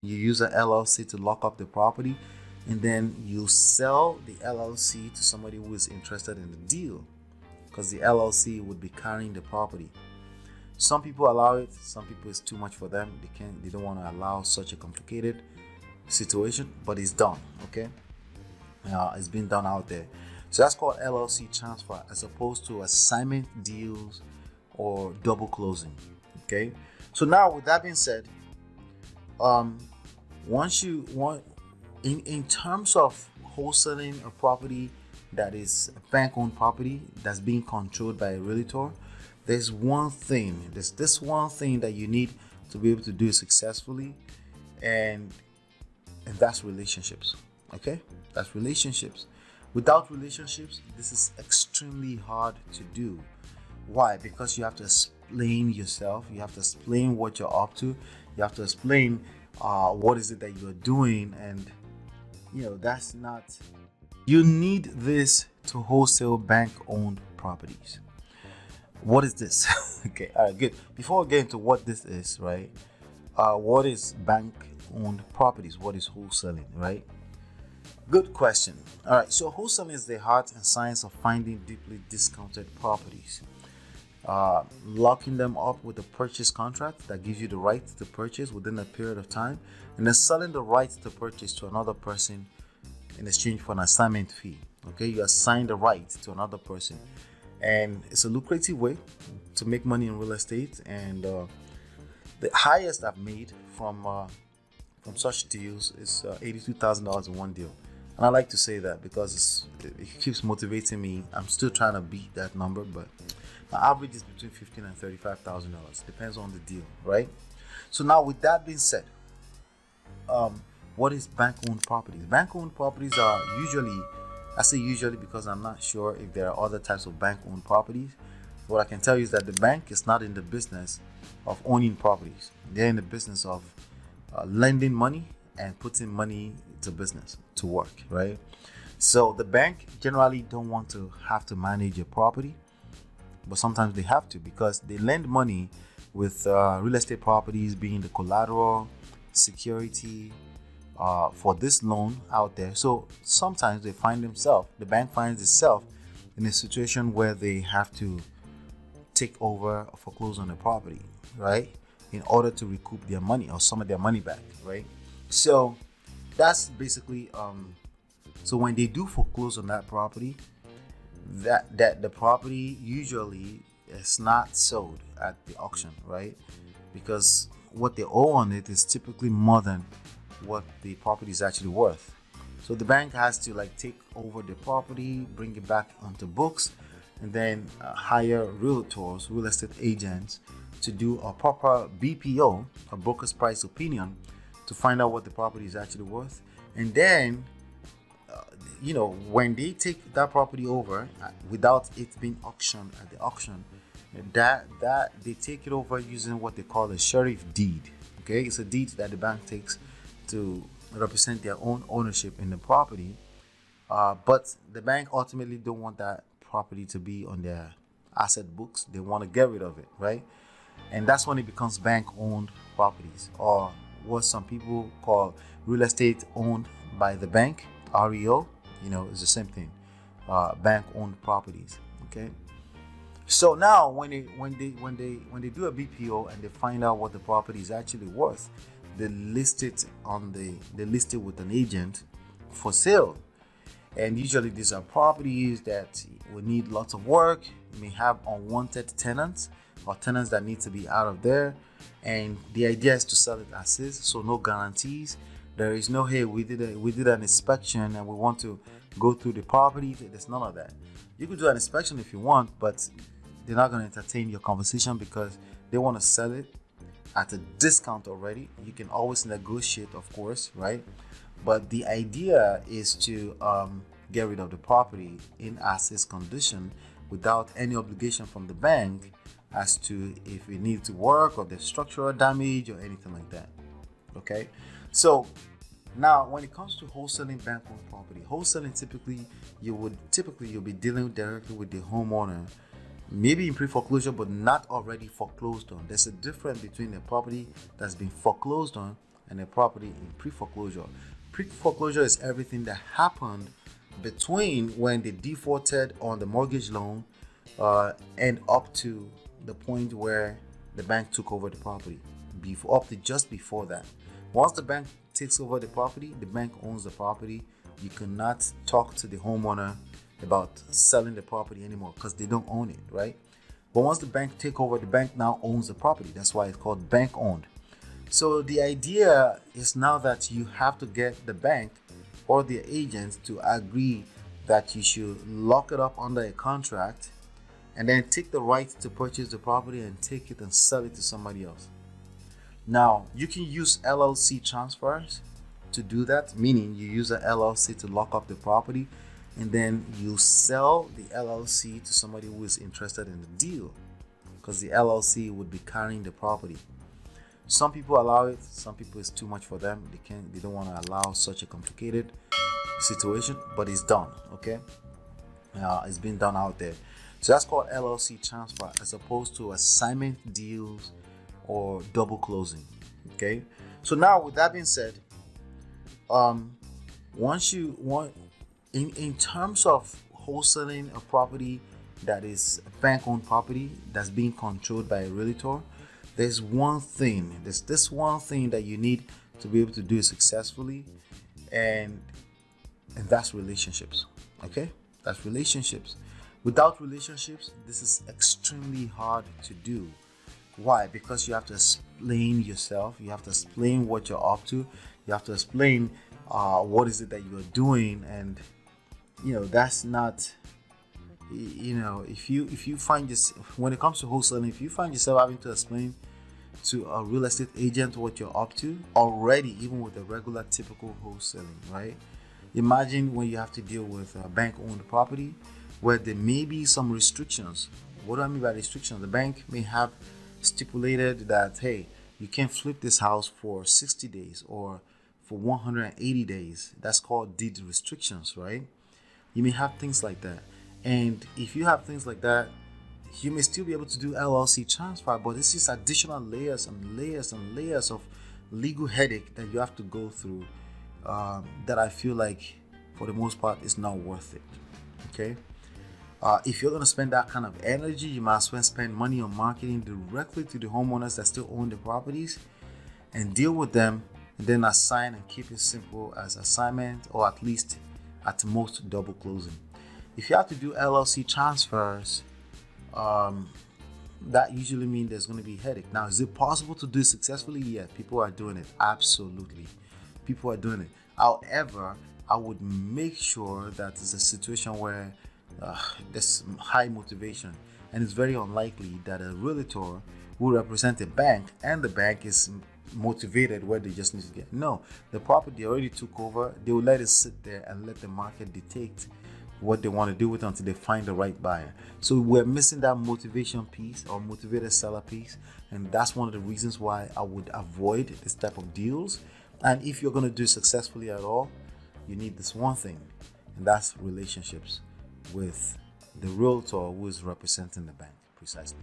You use an LLC to lock up the property, and then you sell the LLC to somebody who is interested in the deal, because the LLC would be carrying the property. Some people allow it, some people it's too much for them. They don't want to allow such a complicated situation, but it's done. Okay, it's been done out there. So that's called LLC transfer, as opposed to assignment deals or double closing. Okay, so now with that being said, um, once you want, in terms of wholesaling a property that is a bank-owned property that's being controlled by a realtor, there's this one thing that you need to be able to do it successfully, and that's relationships. Okay, that's relationships. Without relationships, this is extremely hard to do. Why? Because you have to explain yourself, you have to explain what you're up to, you have to explain what is it that you're doing, and that's not. You need this to wholesale bank-owned properties. What is this? Okay, all right, good. Before we get into what this is, right? What is bank-owned properties? What is wholesaling, right? Good question. All right, so wholesaling is the art and science of finding deeply discounted properties, locking them up with a purchase contract that gives you the right to purchase within a period of time, and then selling the right to purchase to another person in exchange for an assignment fee. Okay, you assign the right to another person, and it's a lucrative way to make money in real estate. And the highest I've made from such deals is $82,000 in one deal. And I like to say that because it keeps motivating me. I'm still trying to beat that number, but my average is between $15,000 and $35,000. Depends on the deal, right? So now, with that being said, what is bank-owned properties? Bank-owned properties are usually, I say usually because I'm not sure if there are other types of bank-owned properties. What I can tell you is that the bank is not in the business of owning properties. They're in the business of lending money and putting money to business to work, right? So the bank generally don't want to have to manage a property, but sometimes they have to, because they lend money with real estate properties being the collateral security for this loan out there. So sometimes the bank finds itself in a situation where they have to take over or foreclose on the property, right, in order to recoup their money or some of their money back, right? So that's basically so when they do foreclose on that property, that the property usually is not sold at the auction, right? Because what they owe on it is typically more than what the property is actually worth. So the bank has to take over the property, bring it back onto books, and then hire realtors, real estate agents, to do a proper BPO, a broker's price opinion, to find out what the property is actually worth. And then when they take that property over without it being auctioned at the auction, that they take it over using what they call a sheriff deed. Okay, it's a deed that the bank takes to represent their own ownership in the property, but the bank ultimately don't want that property to be on their asset books. They want to get rid of it, right? And that's when it becomes bank-owned properties, or what some people call real estate owned by the bank, REO. It's the same thing, bank-owned properties. Okay. So now, when they do a BPO and they find out what the property is actually worth, they list it with an agent for sale. And usually these are properties that will need lots of work, may have unwanted tenants or tenants that need to be out of there. And the idea is to sell it as is, so no guarantees. There is no, hey, we did an inspection and we want to go through the property. There's none of that. You could do an inspection if you want, but they're not going to entertain your conversation because they want to sell it at a discount already. You can always negotiate, of course, right? But the idea is to get rid of the property in as-is condition without any obligation from the bank as to if it needs to work or there's structural damage or anything like that. Okay, so now when it comes to wholesaling bank-owned property, wholesaling you'll be dealing directly with the homeowner, maybe in pre-foreclosure but not already foreclosed on. There's a difference between a property that's been foreclosed on and a property in pre-foreclosure. Pre-foreclosure is everything that happened between when they defaulted on the mortgage loan and up to the point where the bank took over the property. Up to just before that. Once the bank takes over the property, the bank owns the property. You cannot talk to the homeowner about selling the property anymore because they don't own it, right? But once the bank take over, the bank now owns the property. That's why it's called bank owned. So the idea is now that you have to get the bank or the agent to agree that you should lock it up under a contract and then take the right to purchase the property and take it and sell it to somebody else. Now, you can use LLC transfers to do that, meaning you use an LLC to lock up the property and then you sell the LLC to somebody who is interested in the deal because the LLC would be carrying the property. Some people allow it, some people it's too much for them. They don't want to allow such a complicated situation, but it's done, okay? It's been done out there. So that's called LLC transfer as opposed to assignment deals or double closing, okay? So now with that being said, once you want in terms of wholesaling a property that is a bank-owned property that's being controlled by a realtor, there's this one thing that you need to be able to do it successfully, and that's relationships. Okay, that's relationships. Without relationships, this is extremely hard to do. Why? Because you have to explain yourself, you have to explain what you're up to, you have to explain what is it that you're doing, and that's not, if you find yourself, when it comes to wholesaling, if you find yourself having to explain to a real estate agent what you're up to already, even with a regular typical wholesaling, right? Imagine when you have to deal with a bank-owned property where there may be some restrictions. What do I mean by restrictions? The bank may have stipulated that, hey, you can't flip this house for 60 days or for 180 days. That's called deed restrictions, right? You may have things like that. And if you have things like that, you may still be able to do LLC transfer, but it's just additional layers and layers and layers of legal headache that you have to go through that I feel like for the most part is not worth it. Okay, if you're going to spend that kind of energy, you might as well spend money on marketing directly to the homeowners that still own the properties and deal with them, and then assign and keep it simple as assignment, or at least at most double closing. If you have to do LLC transfers, that usually means there's going to be headache. Now, is it possible to do it successfully? Yeah, people are doing it. Absolutely, people are doing it. However, I would make sure that it's a situation where there's high motivation, and it's very unlikely that a realtor will represent a bank and the bank is motivated where they just need to get. No, the property already took over. They will let it sit there and let the market dictate what they want to do with it until they find the right buyer. So we're missing that motivation piece or motivated seller piece, and that's one of the reasons why I would avoid this type of deals. And if you're going to do it successfully at all, you need this one thing, and that's relationships with the realtor who is representing the bank precisely.